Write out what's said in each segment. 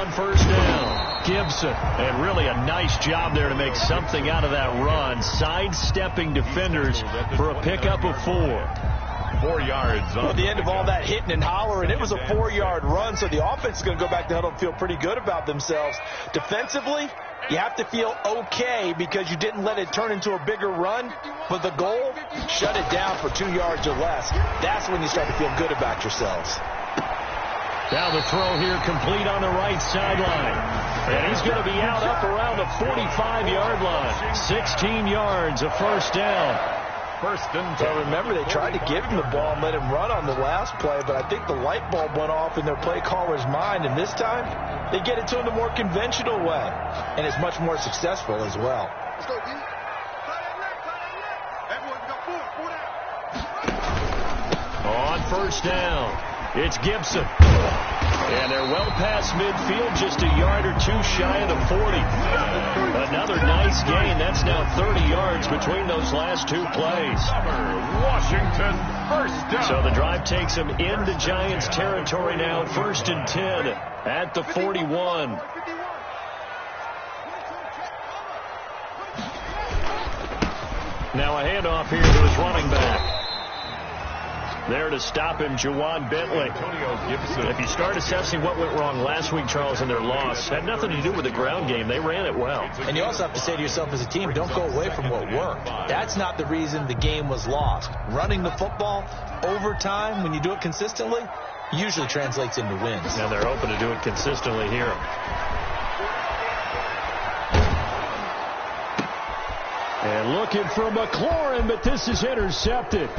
on first down. Gibson. And really a nice job there to make something out of that run. Sidestepping defenders for a pickup of 4. 4 yards. At the end of all that hitting and hollering, it was a 4-yard run, so the offense is going to go back to huddle and feel pretty good about themselves. Defensively, you have to feel okay because you didn't let it turn into a bigger run. But the goal, shut it down for 2 yards or less. That's when you start to feel good about yourselves. Now the throw here complete on the right sideline. And he's going to be out up around the 45-yard line. 16 yards, a first down. First and 10. So remember, they tried to give him the ball and let him run on the last play, but I think the light bulb went off in their play caller's mind, and this time they get it to him the more conventional way, and it's much more successful as well. On first down, it's Gibson. And they're well past midfield, just a yard or 2 shy of the 40. Another nice gain. That's now 30 yards between those last 2 plays. Washington, first down. So the drive takes them into Giants territory now, first and 10 at the 41. Now a handoff here to his running back. There to stop him, Juwan Bentley. If you start assessing what went wrong last week, Charles, in their loss, had nothing to do with the ground game. They ran it well. And you also have to say to yourself as a team, don't go away from what worked. That's not the reason the game was lost. Running the football over time, when you do it consistently, usually translates into wins. And they're hoping to do it consistently here. And looking for McLaurin, but this is intercepted.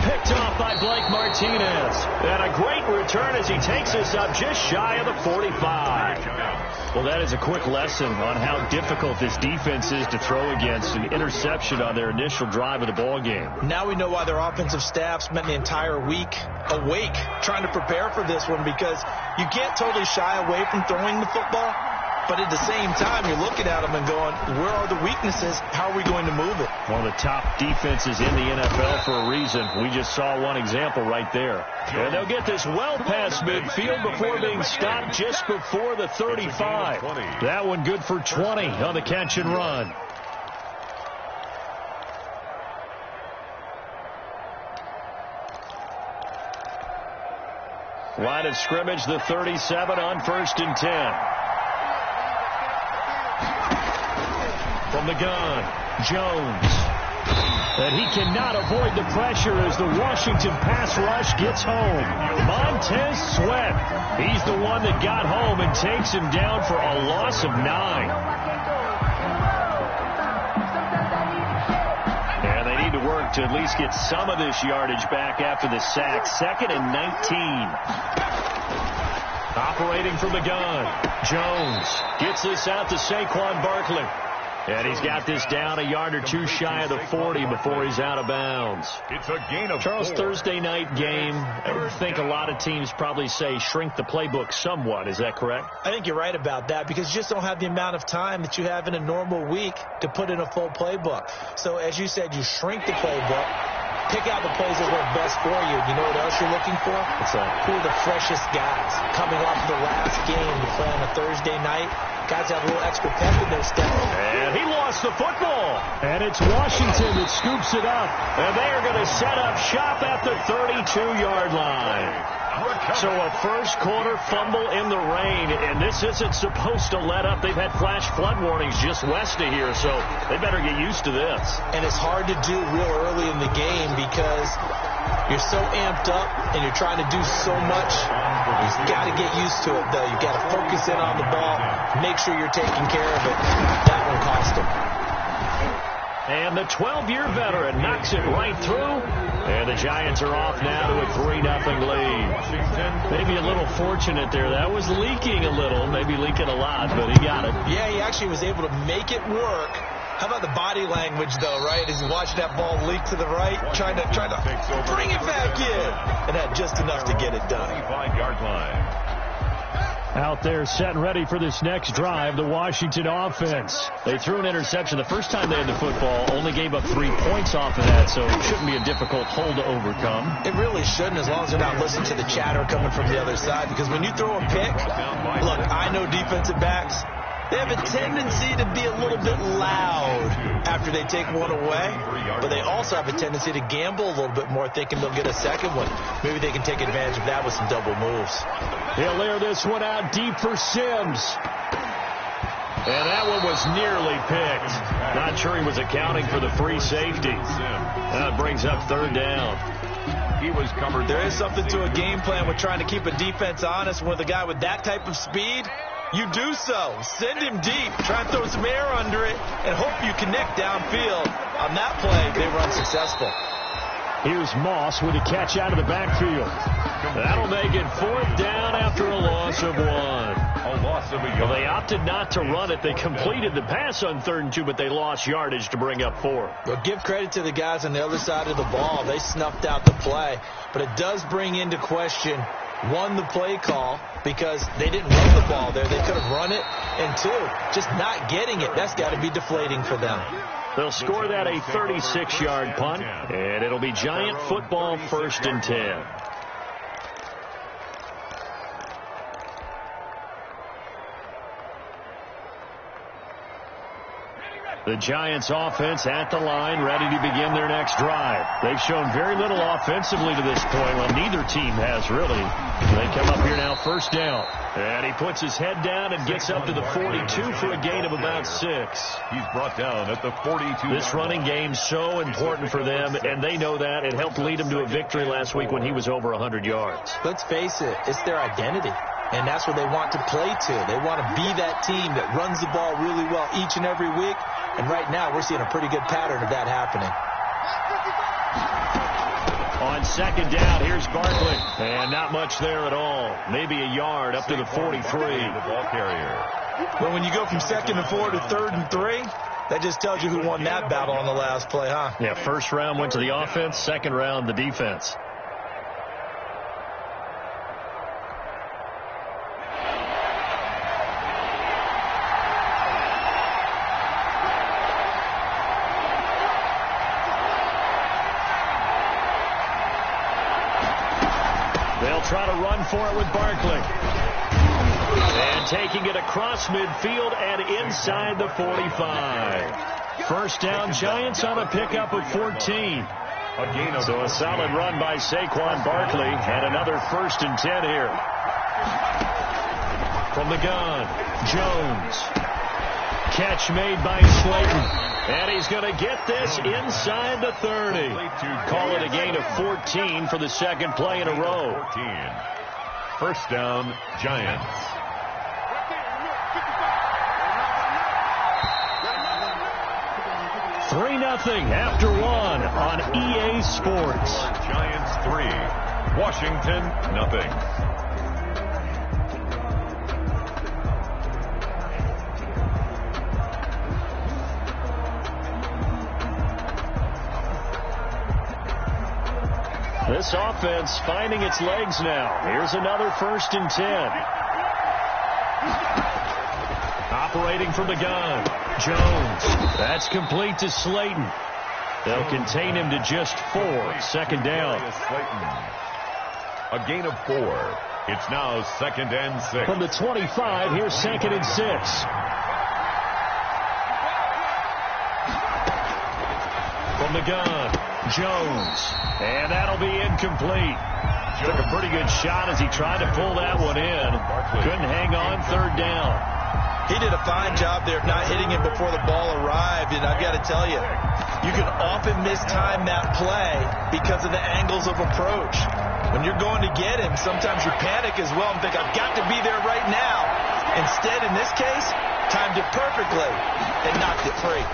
Picked off by Blake Martinez. And a great return as he takes us up just shy of the 45. Well, that is a quick lesson on how difficult this defense is to throw against. An interception on their initial drive of the ball game. Now we know why their offensive staff spent the entire week awake trying to prepare for this one, because you can't totally shy away from throwing the football. But at the same time, you're looking at them and going, where are the weaknesses? How are we going to move it? One of the top defenses in the NFL for a reason. We just saw one example right there. And they'll get this well past midfield before being stopped just before the 35. That one good for 20 on the catch and run. Line of scrimmage, the 37 on first and 10. From the gun, Jones. And he cannot avoid the pressure as the Washington pass rush gets home. Montez Sweat. He's the one that got home and takes him down for a loss of 9. And they need to work to at least get some of this yardage back after the sack. 2nd and 19. Operating from the gun, Jones gets this out to Saquon Barkley. And he's got this down a yard or 2 shy of the 40 before he's out of bounds. It's a gain of Charles, 4. Thursday night game. I think a lot of teams probably say shrink the playbook somewhat. Is that correct? I think you're right about that, because you just don't have the amount of time that you have in a normal week to put in a full playbook. So as you said, you shrink the playbook, pick out the plays that work best for you. You know what else you're looking for? What's that? Who are the freshest guys coming off the last game to play on a Thursday night? Guys have a little extra pep in their step. And he lost the football. And it's Washington that scoops it up. And they are going to set up shop at the 32-yard line. So a first quarter fumble in the rain, and this isn't supposed to let up. They've had flash flood warnings just west of here, so they better get used to this. And it's hard to do real early in the game because you're so amped up and you're trying to do so much. You've got to get used to it, though. You've got to focus in on the ball, make sure you're taking care of it. That one cost him. And the 12-year veteran knocks it right through. And the Giants are off now to a 3-0 lead. Maybe a little fortunate there. That was leaking a little, maybe leaking a lot, but he got it. Yeah, he actually was able to make it work. How about the body language, though, right? As he watched that ball leak to the right, trying to bring it back in. And had just enough to get it done. 25-yard line. Out there set and ready for this next drive, the Washington offense. They threw an interception the first time they had the football, only gave up 3 points off of that, so it shouldn't be a difficult hole to overcome. It really shouldn't, as long as they're not listening to the chatter coming from the other side, because when you throw a pick, look, I know defensive backs, they have a tendency to be a little bit loud after they take one away, but they also have a tendency to gamble a little bit more, thinking they'll get a second one. Maybe they can take advantage of that with some double moves. He'll air this one out deep for Sims. And that one was nearly picked. Not sure he was accounting for the free safety. That brings up third down. He was covered. There is something to a game plan with trying to keep a defense honest. With a guy with that type of speed, you do so. Send him deep. Try and throw some air under it and hope you connect downfield. On that play, they were unsuccessful. Here's Moss with a catch out of the backfield. That'll make it fourth down after a loss of 1. A loss of a yard. Well, they opted not to run it. They completed the pass on 3rd and 2, but they lost yardage to bring up 4. Well, give credit to the guys on the other side of the ball. They snuffed out the play, but it does bring into question, 1, the play call, because they didn't run the ball there. They could have run it, and 2, just not getting it. That's got to be deflating for them. They'll score that a 36-yard punt, and it'll be Giant football 1st and 10. The Giants offense at the line, ready to begin their next drive. They've shown very little offensively to this point. Well, neither team has really. They come up here now, 1st down. And he puts his head down and gets up to the 42 for a gain of about 6. He's brought down at the 42. This running game's so important for them, and they know that. It helped lead them to a victory last week when he was over 100 yards. Let's face it, it's their identity. And that's what they want to play to. They want to be that team that runs the ball really well each and every week. And right now, we're seeing a pretty good pattern of that happening. On 2nd down, here's Barkley. And not much there at all. Maybe a yard up to the 43. The ball carrier. Well, when you go from 2nd and 4 to 3rd and 3, that just tells you who won that battle on the last play, huh? Yeah, 1st round went to the offense, 2nd round the defense. Try to run for it with Barkley. And taking it across midfield and inside the 45. 1st down, Giants on a pickup of 14. So a solid run by Saquon Barkley. And another 1st and 10 here. From the gun, Jones. Catch made by Slayton. And he's going to get this inside the 30. Call it a gain of 14 for the 2nd play in a row. 14. 1st down, Giants. Three 3-0 after 1 on EA Sports. Giants 3, Washington 0. This offense finding its legs now. Here's another 1st and 10. Operating from the gun. Jones. That's complete to Slayton. They'll contain him to just 4. 2nd down. A gain of 4. It's now 2nd and 6. From the 25, here's 2nd and 6. From the gun. Jones. And that'll be incomplete. Took a pretty good shot as he tried to pull that one in. Couldn't hang on. 3rd down. He did a fine job there of not hitting him before the ball arrived. And I've got to tell you, you can often mistime that play because of the angles of approach. When you're going to get him, sometimes you panic as well and think, I've got to be there right now. Instead, in this case, timed it perfectly and knocked it free.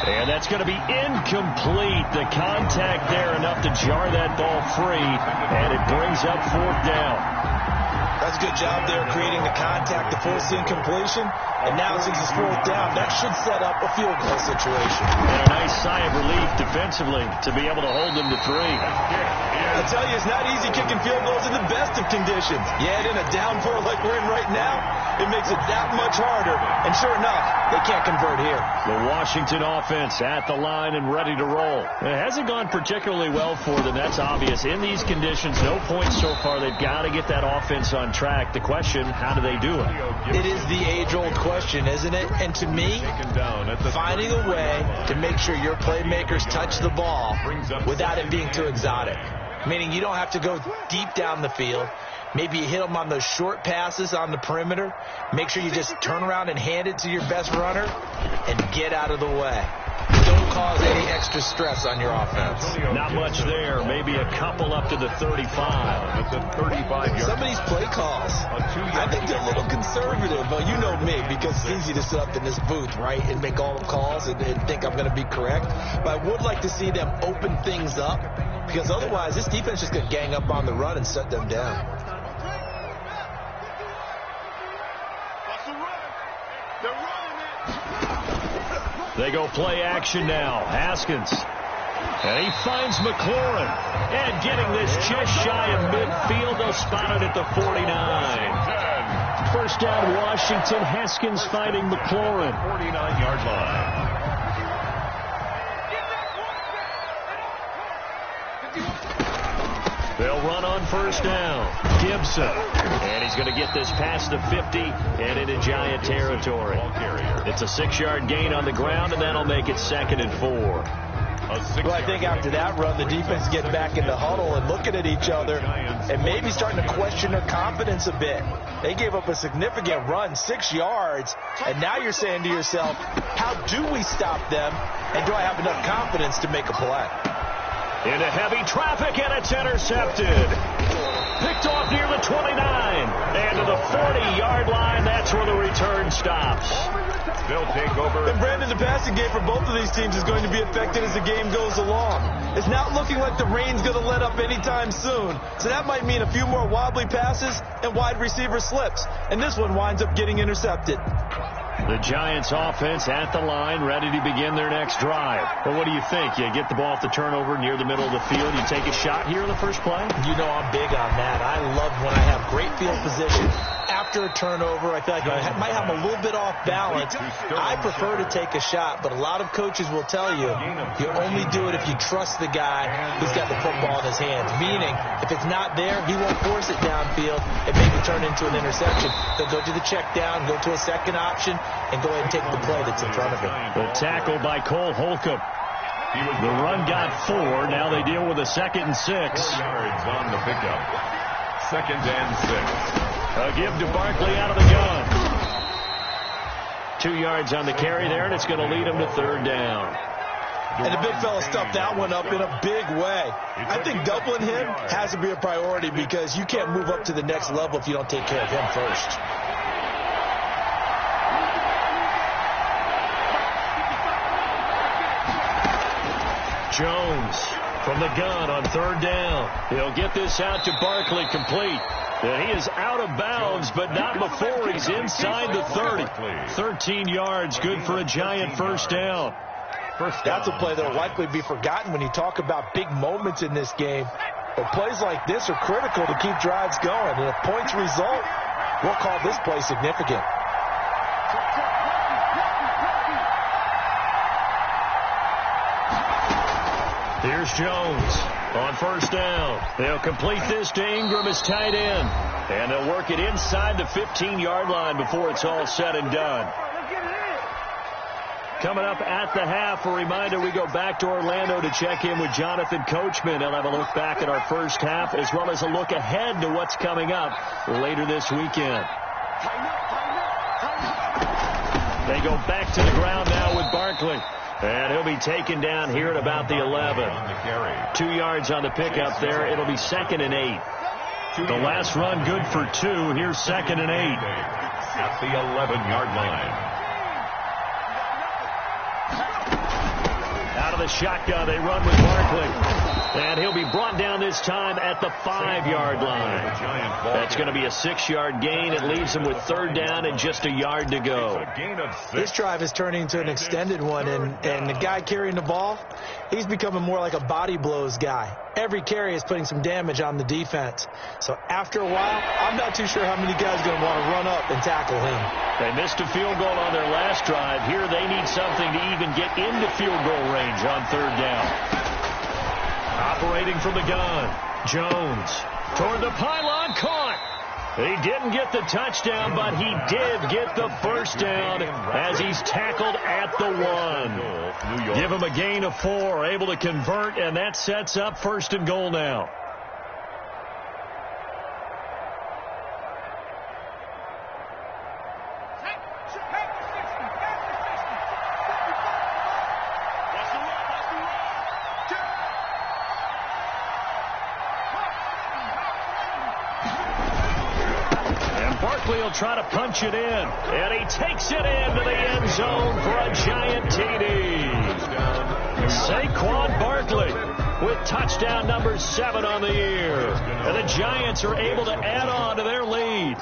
And that's going to be incomplete. The contact there enough to jar that ball free, and it brings up 4th down. Does a good job there creating the contact to force the incompletion. And now since it's fourth down, that should set up a field goal situation. And a nice sigh of relief defensively to be able to hold them to 3. I tell you, it's not easy kicking field goals in the best of conditions. Yet in a downpour like we're in right now, it makes it that much harder. And sure enough, they can't convert here. The Washington offense at the line and ready to roll. It hasn't gone particularly well for them. That's obvious. In these conditions, no points so far. They've got to get that offense on track. The question, how do they do it? It is the age-old question, isn't it? And to me, finding a way to make sure your playmakers touch the ball without it being too exotic. Meaning you don't have to go deep down the field. Maybe you hit them on those short passes on the perimeter. Make sure you just turn around and hand it to your best runner and get out of the way. Don't cause any extra stress on your offense. Not much there. Maybe a couple up to the 35. It's a 35-yard. Some of these play calls, I think they're a little conservative. But you know me, because it's easy to sit up in this booth, right, and make all the calls and think I'm going to be correct. But I would like to see them open things up, because otherwise this defense is just going to gang up on the run and shut them down. They go play action now. Haskins. And he finds McLaurin. And getting this just shy of midfield. They'll spot it at the 49. First down, Washington. Haskins finding McLaurin. 49-yard line. They'll run on first down. Gibson. And he's going to get this past the 50 and into Giant territory. It's a 6-yard gain on the ground, and that'll make it 2nd and 4. Well, I think after that run, the defense getting back in the huddle and looking at each other and maybe starting to question their confidence a bit. They gave up a significant run, 6 yards, and now you're saying to yourself, how do we stop them, and do I have enough confidence to make a play? Into heavy traffic, and it's intercepted. Picked off near the 29. And to the 40-yard line, that's where the return stops. They'll take over. And Brandon, the passing game for both of these teams is going to be affected as the game goes along. It's not looking like the rain's going to let up anytime soon. So that might mean a few more wobbly passes and wide receiver slips. And this one winds up getting intercepted. The Giants offense at the line, ready to begin their next drive. Well, what do you think? You get the ball at the turnover near the middle of the field. You take a shot here in the first play? You know I'm big on that. I love when I have great field position. After a turnover, I feel like I might have a little bit off balance. I prefer to take a shot, but a lot of coaches will tell you only do it if you trust the guy who's got the football in his hands. Meaning, if it's not there, he won't force it downfield and maybe turn into an interception. He'll go to the check down, go to a second option, and go ahead and take the play that's in front of him. The tackle by Cole Holcomb. The run got 4. Now they deal with a 2nd and 6. 4 yards on the pickup. 2nd and 6. A give to Barkley out of the gun. 2 yards on the carry there, and it's going to lead him to 3rd down. And the big fella stuffed that one up in a big way. I think doubling him has to be a priority because you can't move up to the next level if you don't take care of him first. Jones from the gun on 3rd down. He'll get this out to Barkley, complete. And he is out of bounds, but not before he's inside the 30. 13 yards, good for a Giant first down. That's a play that will likely be forgotten when you talk about big moments in this game. But plays like this are critical to keep drives going. And if points result, we'll call this play significant. Here's Jones on first down. They'll complete this to Ingram as tight end. And they'll work it inside the 15-yard line before it's all said and done. Coming up at the half, a reminder, we go back to Orlando to check in with Jonathan Coachman. He'll have a look back at our first half as well as a look ahead to what's coming up later this weekend. They go back to the ground now with Barkley. And he'll be taken down here at about the 11. 2 yards on the pickup there. It'll be 2nd and 8. The last run good for 2. Here's 2nd and 8. At the 11-yard line. Out of the shotgun. They run with Barkley. And he'll be brought down this time at the 5-yard line. That's going to be a 6-yard gain. It leaves him with third down and just a yard to go. This drive is turning into an extended one, and the guy carrying the ball, he's becoming more like a body blows guy. Every carry is putting some damage on the defense. So after a while, I'm not too sure how many guys are going to want to run up and tackle him. They missed a field goal on their last drive. Here they need something to even get into field goal range on third down. Operating from the gun, Jones toward the pylon, caught. He didn't get the touchdown, but he did get the first down as he's tackled at the 1. Give him a gain of 4, able to convert, and that sets up first and goal now. He'll try to punch it in, and he takes it into the end zone for a giant TD. Saquon Barkley with touchdown number 7 on the year. And the Giants are able to add on to their lead.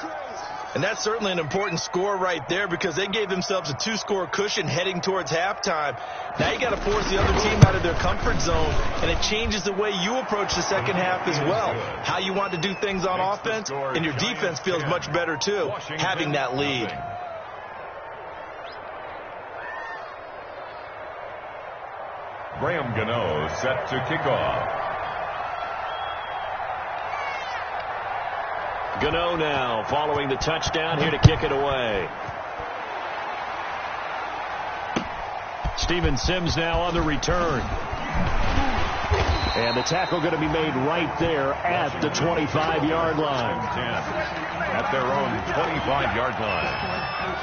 And that's certainly an important score right there because they gave themselves a 2-score cushion heading towards halftime. Now you got to force the other team out of their comfort zone, and it changes the way you approach the second half as well. How you want to do things on offense, and your defense feels much better too, having that lead. Graham Gano set to kick off. Gano now following the touchdown here to kick it away. Steven Sims now on the return. And the tackle going to be made right there at the 25-yard line. At their own 25-yard line.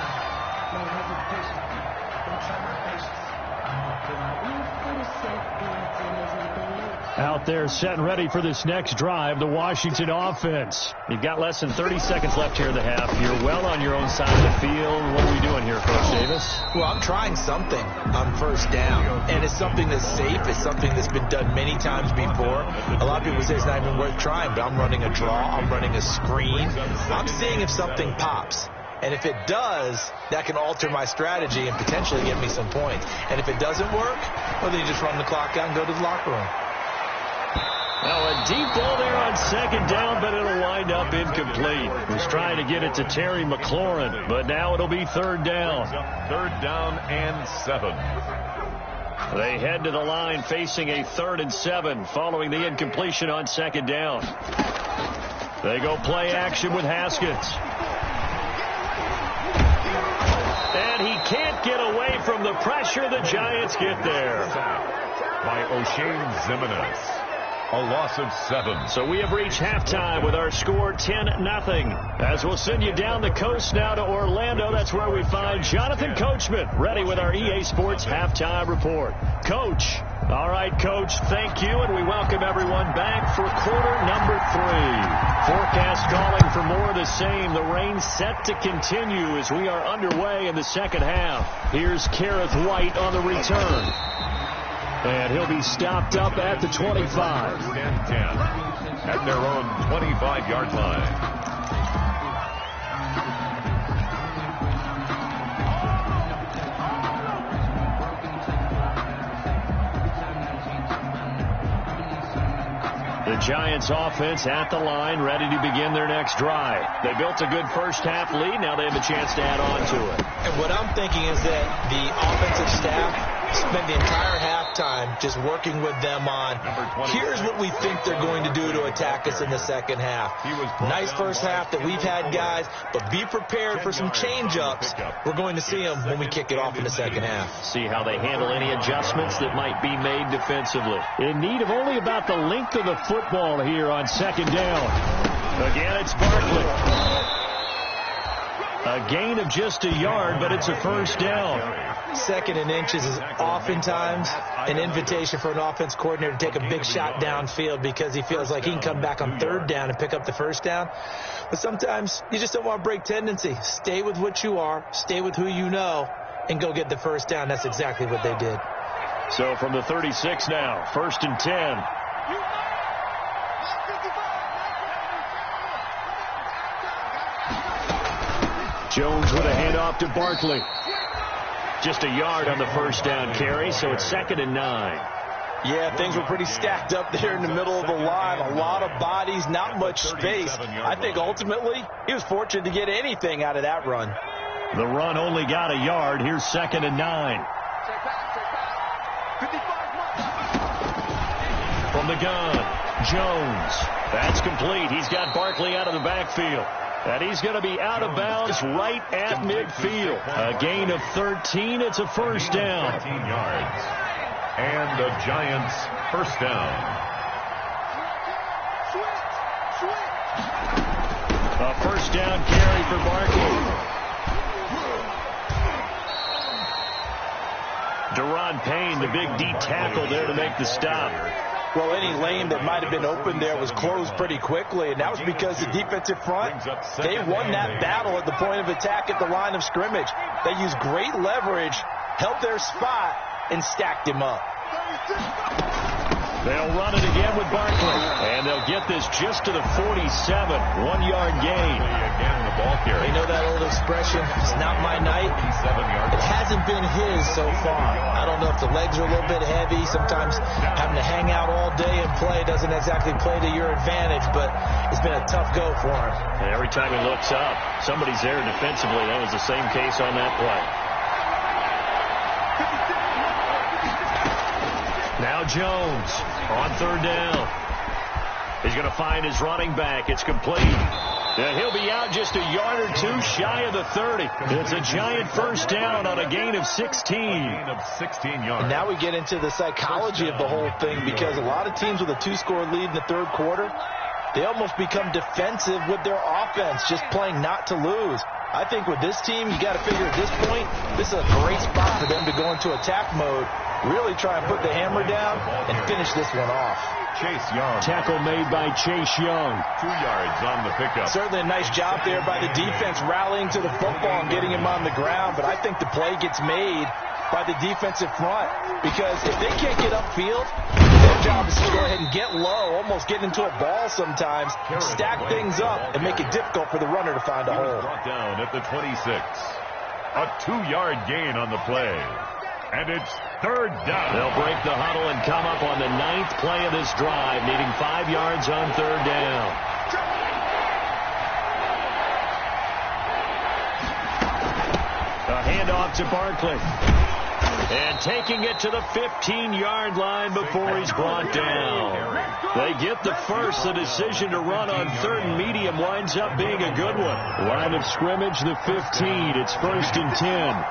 Out there set and ready for this next drive, the Washington offense. You've got less than 30 seconds left here in the half. You're well on your own side of the field. What are we doing here, Coach Davis? Well, I'm trying something on first down, and it's something that's safe. It's something that's been done many times before. A lot of people say it's not even worth trying, but I'm running a draw. I'm running a screen. I'm seeing if something pops. And if it does, that can alter my strategy and potentially get me some points. And if it doesn't work, well, then you just run the clock out and go to the locker room. Now a deep ball there on second down, but it'll wind up incomplete. Was trying to get it to Terry McLaurin, but now it'll be third down. Third down and 7. They head to the line facing a 3rd and 7 following the incompletion on second down. They go play action with Haskins. And he can't get away from the pressure. The Giants get there. By O'Shane Zimenez. A loss of 7. So we have reached halftime with our score 10-0. As we'll send you down the coast now to Orlando. That's where we find Jonathan Coachman ready with our EA Sports halftime report. Coach. All right, Coach, thank you, and we welcome everyone back for quarter number 3. Forecast calling for more of the same. The rain set to continue as we are underway in the second half. Here's Kareth White on the return. And he'll be stopped up at the 25. 10 at their own 25-yard line. The Giants offense at the line, ready to begin their next drive. They built a good first half lead. Now they have a chance to add on to it. And what I'm thinking is that the offensive staff spent the entire halftime just working with them on, here's what we think they're going to do to attack us in the second half. Nice first half that we've had, guys, but be prepared for some change-ups. We're going to see them when we kick it off in the second half. See how they handle any adjustments that might be made defensively. In need of only about the length of the football here on second down. Again, it's Barkley. A gain of just a yard, but it's a first down. 2nd and inches is oftentimes an invitation for an offense coordinator to take a big shot downfield because he feels like he can come back on 3rd down and pick up the first down. But sometimes you just don't want to break tendency. Stay with what you are, stay with who you know, and go get the first down. That's exactly what they did. So from the 36 now, 1st and 10. Jones with a handoff to Barkley. Just a yard on the first down carry, so it's 2nd and 9. Yeah, things were pretty stacked up there in the middle of the line. A lot of bodies, not much space. I think ultimately he was fortunate to get anything out of that run. The run only got a yard. Here's 2nd and 9. From the gun, Jones. That's complete. He's got Barkley out of the backfield. And he's going to be out of bounds right at midfield. A gain of 13. It's a first down. 13 yards. And the Giants first down. A first down carry for Barkley. Deron Payne, the big D tackle there to make the stop. Well, any lane that might have been open there was closed pretty quickly, and that was because the defensive front, they won that battle at the point of attack at the line of scrimmage. They used great leverage, held their spot, and stacked him up. They'll run it again with Barkley, and they'll get this just to the 47, 1-yard gain. Again, the ball carrier. They know that old expression, it's not my night. It hasn't been his so far. I don't know if the legs are a little bit heavy. Sometimes having to hang out all day and play doesn't exactly play to your advantage, but it's been a tough go for him. And every time he looks up, somebody's there defensively. That was the same case on that play. Now Jones on 3rd down. He's going to find his running back. It's complete. He'll be out just a yard or two shy of the 30. It's a Giant first down on a gain of 16. Gain of 16 yards. And now we get into the psychology of the whole thing, because a lot of teams with a 2-score lead in the 3rd quarter, they almost become defensive with their offense, just playing not to lose. I think with this team, you got to figure at this point, this is a great spot for them to go into attack mode, really try and put the hammer down and finish this one off. Chase Young. Tackle made by Chase Young. 2 yards on the pickup. Certainly a nice job there by the defense rallying to the football and getting him on the ground, but I think the play gets made by the defensive front, because if they can't get upfield, their job is to go ahead and get low, almost get into a ball sometimes, stack things up, and make it difficult for the runner to find a hole. Brought down at the 26. A 2-yard gain on the play. And it's 3rd down. They'll break the huddle and come up on the 9th play of this drive, needing 5 yards on 3rd down. A handoff to Barkley. And taking it to the 15-yard line before he's brought down. They get the first. The decision to run on 3rd and medium winds up being a good one. Line of scrimmage, the 15. It's 1st and 10.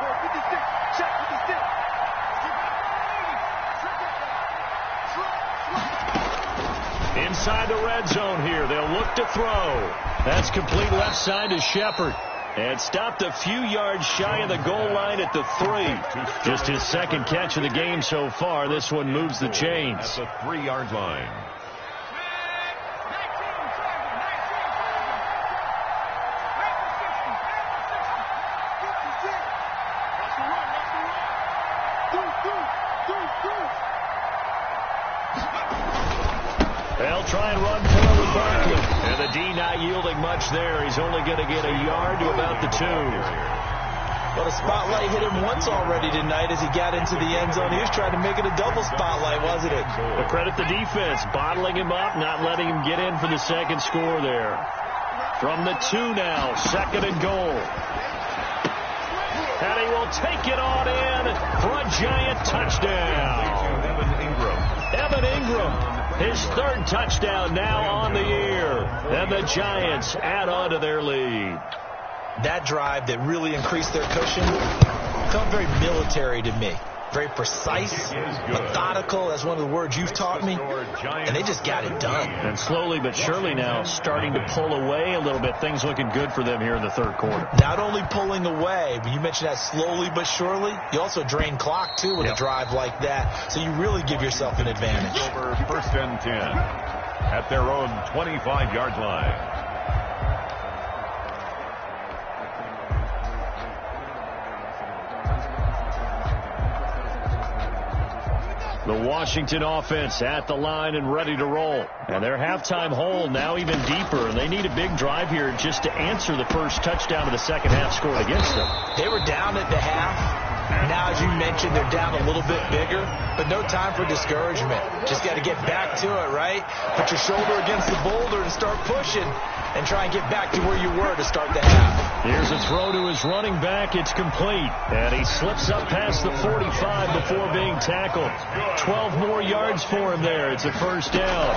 Inside the red zone here. They'll look to throw. That's complete left side to Shepard. And stopped a few yards shy of the goal line at the 3. Just his 2nd catch of the game so far. This one moves the chains. At the 3-yard line. They'll try and run forward with Barkley. And the D not yielding much there. He's only going to get a yard to about the 2. Well, the spotlight hit him once already tonight as he got into the end zone. He was trying to make it a double spotlight, wasn't it? Well, credit the defense, bottling him up, not letting him get in for the 2nd score there. From the 2 now, 2nd and goal. And he will take it on in for a Giant touchdown. Evan Ingram. His 3rd touchdown now on the year. And the Giants add on to their lead. That drive that really increased their cushion felt very military to me. Very precise, methodical, that's one of the words you've taught me. And they just got it done. And slowly but surely now starting to pull away a little bit. Things looking good for them here in the 3rd quarter. Not only pulling away, but you mentioned that slowly but surely. You also drain clock, too, with a drive like that. So you really give yourself an advantage. Over 1st and 10 at their own 25-yard line. The Washington offense at the line and ready to roll. And their halftime hole now even deeper. And they need a big drive here just to answer the first touchdown of the second half scored against them. They were down at the half. Now, as you mentioned, they're down a little bit bigger, but no time for discouragement. Just got to get back to it, right? Put your shoulder against the boulder and start pushing and try and get back to where you were to start the half. Here's a throw to his running back. It's complete. And he slips up past the 45 before being tackled. 12 more yards for him there. It's a first down.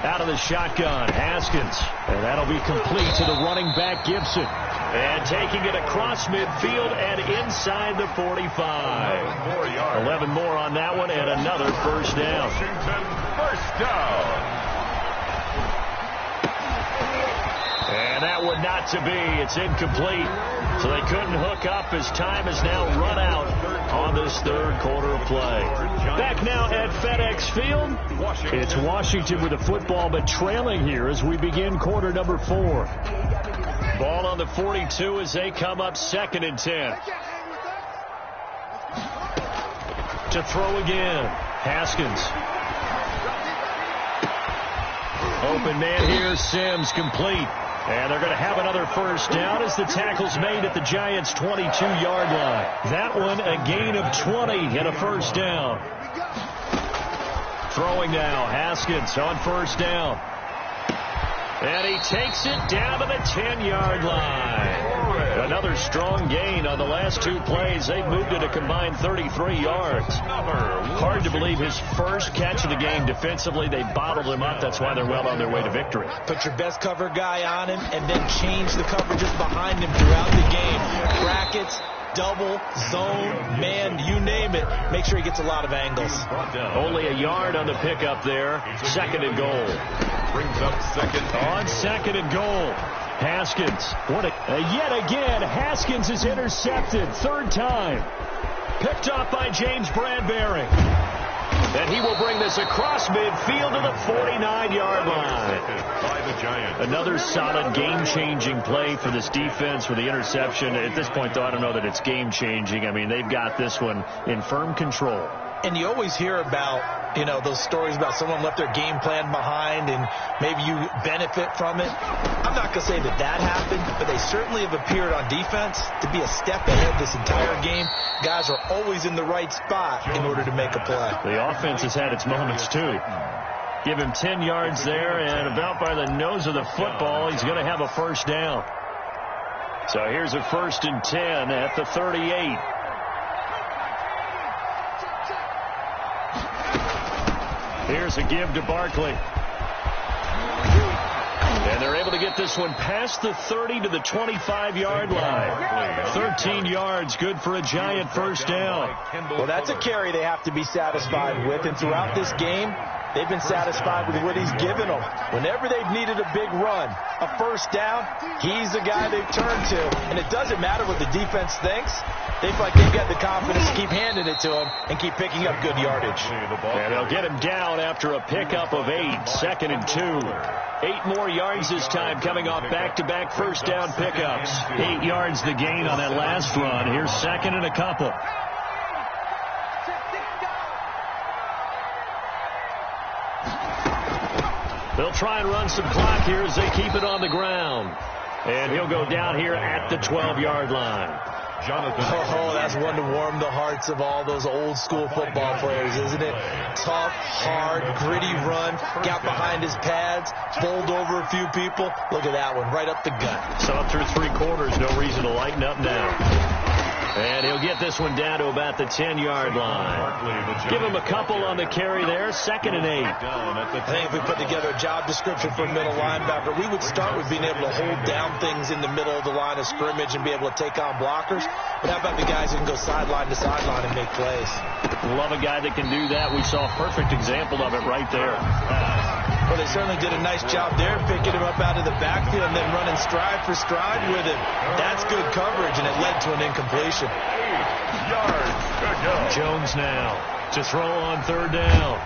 Out of the shotgun, Haskins. And that'll be complete to the running back, Gibson. And taking it across midfield and inside the 45. 11 more on that one and another first down. First down. And that one not to be. It's incomplete. So they couldn't hook up as time has now run out on this third quarter of play. Back now at FedEx Field. It's Washington with the football, but trailing here as we begin quarter number 4. Ball on the 42 as they come up 2nd and 10. To throw again. Haskins. Open man here. Sims complete. And they're going to have another first down as the tackle's made at the Giants' 22-yard line. That one a gain of 20 and a first down. Throwing now. Haskins on first down. And he takes it down to the 10-yard line. Another strong gain on the last 2 plays. They've moved it a combined 33 yards. Hard to believe his first catch of the game defensively. They bottled him up. That's why they're well on their way to victory. Put your best cover guy on him and then change the coverages behind him throughout the game. Brackets, double, zone, man, you name it. Make sure he gets a lot of angles. Only a yard on the pickup there. 2nd and goal. Brings up second. On 2nd and goal. Haskins. Yet again, Haskins is intercepted. 3rd time. Picked off by James Bradbury. And he will bring this across midfield to the 49-yard line. By the Giants. Another solid game-changing play for this defense with the interception. At this point, though, I don't know that it's game-changing. I mean, they've got this one in firm control. And you always hear about, those stories about someone left their game plan behind and maybe you benefit from it. I'm not going to say that happened, but they certainly have appeared on defense to be a step ahead this entire game. Guys are always in the right spot in order to make a play. The offense has had its moments, too. Give him 10 yards there, and about by the nose of the football, he's going to have a first down. So here's a 1st and 10 at the 38. Here's a give to Barkley. And they're able to get this one past the 30 to the 25-yard line. 13 yards, good for a Giant first down. Well, that's a carry they have to be satisfied with. And throughout this game, they've been satisfied with what he's given them. Whenever they've needed a big run, a first down, he's the guy they've turned to. And it doesn't matter what the defense thinks. They feel like they've got the confidence to keep handing it to him and keep picking up good yardage. And they'll get him down after a pickup of 8. 2nd and 2. 8 more yards this time coming off back-to-back first down pickups. 8 yards the gain on that last run. Here's 2nd and a couple. They'll try and run some clock here as they keep it on the ground. And he'll go down here at the 12-yard line. Oh, that's one to warm the hearts of all those old-school football players, isn't it? Tough, hard, gritty run, got behind his pads, bowled over a few people. Look at that one, right up the gut. So up through 3 quarters, no reason to lighten up now. And he'll get this one down to about the 10-yard line. Give him a couple on the carry there. 2nd and 8. I think if we put together a job description for a middle linebacker, we would start with being able to hold down things in the middle of the line of scrimmage and be able to take on blockers. But how about the guys who can go sideline to sideline and make plays? Love a guy that can do that. We saw a perfect example of it right there. Well, they certainly did a nice job there, picking him up out of the backfield and then running stride for stride with him. That's good coverage, and it led to an incompletion. 8 yards to go. Jones now to throw on 3rd down.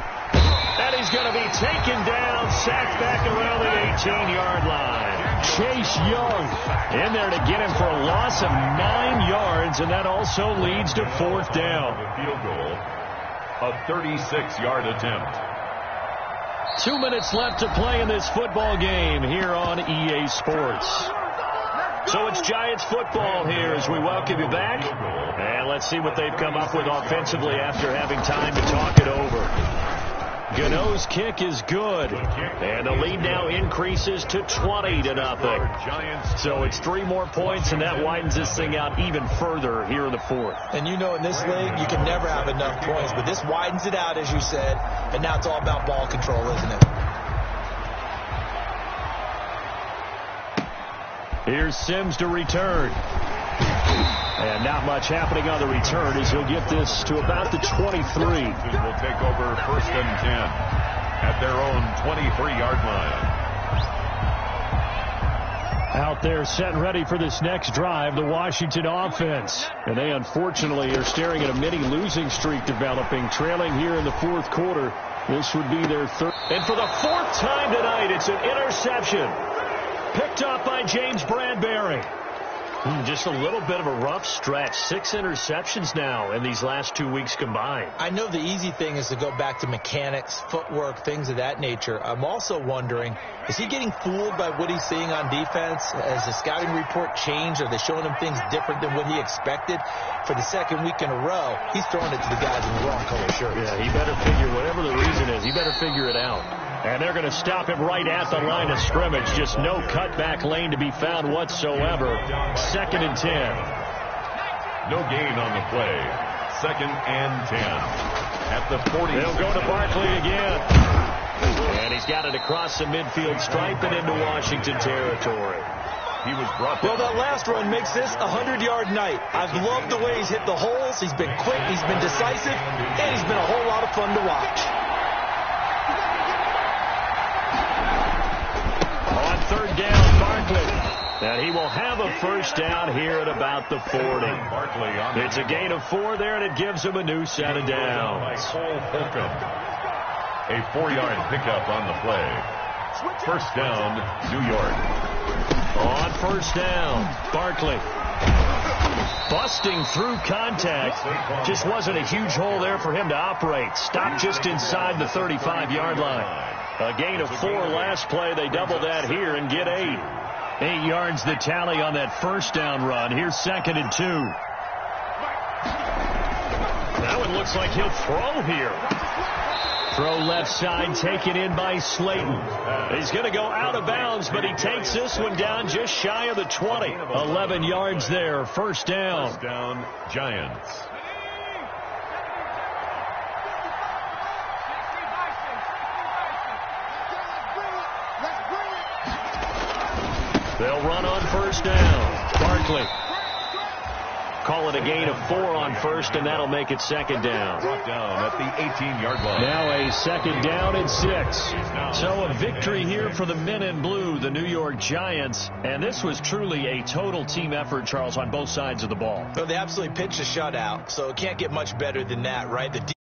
And he's going to be taken down, sacked back around the 18-yard line. Chase Young in there to get him for a loss of 9 yards, and that also leads to 4th down. Field goal. a 36-yard attempt. 2 minutes left to play in this football game here on EA Sports. So it's Giants football here as we welcome you back. And let's see what they've come up with offensively after having time to talk it over. Gano's kick is good. And the lead now increases to 20-0. So it's 3 more points, and that widens this thing out even further here in the fourth. And you know in this league, you can never have enough points, but this widens it out, as you said. And now it's all about ball control, isn't it? Here's Sims to return. And not much happening on the return as he'll get this to about the 23. Will take over 1st and 10 at their own 23-yard line. Out there set and ready for this next drive, the Washington offense. And they unfortunately are staring at a mini losing streak developing, trailing here in the fourth quarter. This would be their third. And for the 4th time tonight, it's an interception. Picked up by James Bradbury. Just a little bit of a rough stretch. 6 interceptions now in these last 2 weeks combined. I know the easy thing is to go back to mechanics, footwork, things of that nature. I'm also wondering, is he getting fooled by what he's seeing on defense? Has the scouting report changed? Are they showing him things different than what he expected? For the 2nd week in a row, he's throwing it to the guys in the wrong color shirts. Yeah, he better figure, whatever the reason is, he better figure it out. And they're going to stop him right at the line of scrimmage. Just no cutback lane to be found whatsoever. 2nd and 10. No gain on the play. 2nd and 10. At the 40. They'll go to Barkley again. And he's got it across the midfield stripe and into Washington territory. He was brought down. Well, that last run makes this a 100-yard night. I've loved the way he's hit the holes. He's been quick. He's been decisive. And he's been a whole lot of fun to watch. On 3rd down, Barkley. And he will have a 1st down here at about the 40. It's a gain of 4 there, and it gives him a new set of downs. A 4-yard pickup on the play. 1st down, New York. On 1st down, Barkley. Busting through contact. Just wasn't a huge hole there for him to operate. Stopped just inside the 35-yard line. A gain of 4 last play. They double that here and get 8. 8 yards the tally on that 1st down run. Here's 2nd and 2. Now it looks like he'll throw here. Throw left side taken in by Slayton. He's going to go out of bounds, but he takes this one down just shy of the 20. 11 yards there. 1st down. 1st down, Giants. They'll run on 1st down. Barkley. Call it a gain of 4 on 1st, and that'll make it 2nd down. Brought down at the 18-yard line. Now a 2nd down and 6. So a victory here for the men in blue, the New York Giants. And this was truly a total team effort, Charles, on both sides of the ball. Well, they absolutely pitched a shutout, so it can't get much better than that, right? The